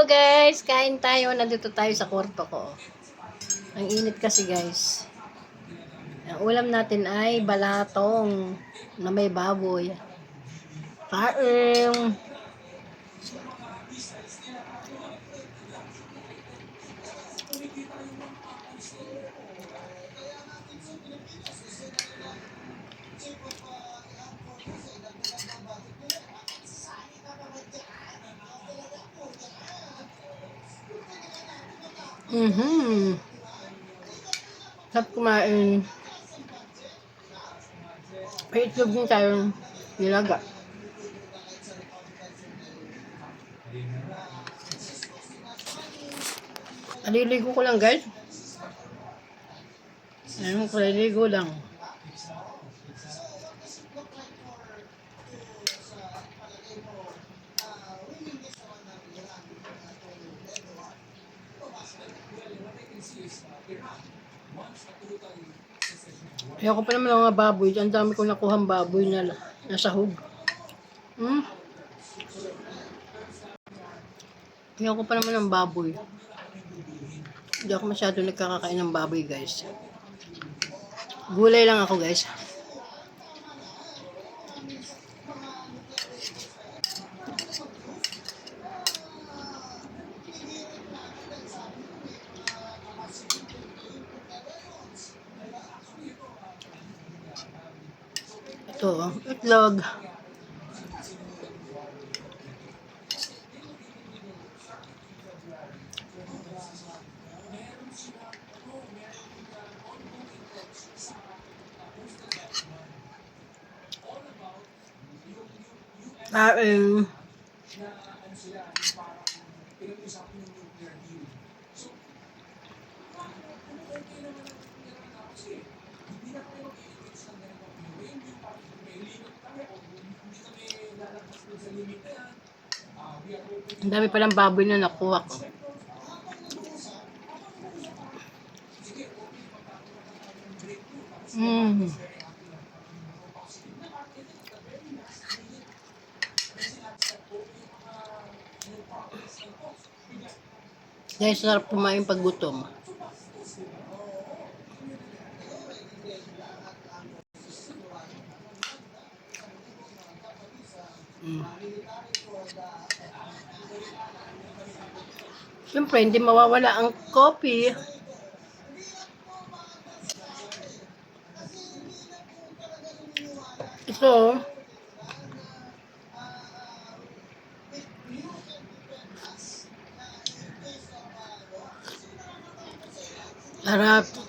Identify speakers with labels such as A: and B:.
A: Hello guys, kain tayo. Nandito tayo sa kwarto ko. Ang init kasi guys. Ang ulam natin ay balatong na may baboy. Kain! Sarap kumain. May itlog din tayong nilaga. Aliligo ko lang guys. Ayun, kaliligo lang. Ayoko pa naman ng mga baboy. Ang dami kong nakuhang baboy na nasahog. Ayoko pa naman ng baboy. Hindi ako masyado nagkakakain ng baboy guys. Gulay lang ako guys. Ito, itlog. Kain. Ang dami palang baboy na nakuha ko. Guys, sarap kumain pag gutom. Siyempre, hindi mawawala ang coffee. Ito, sarap.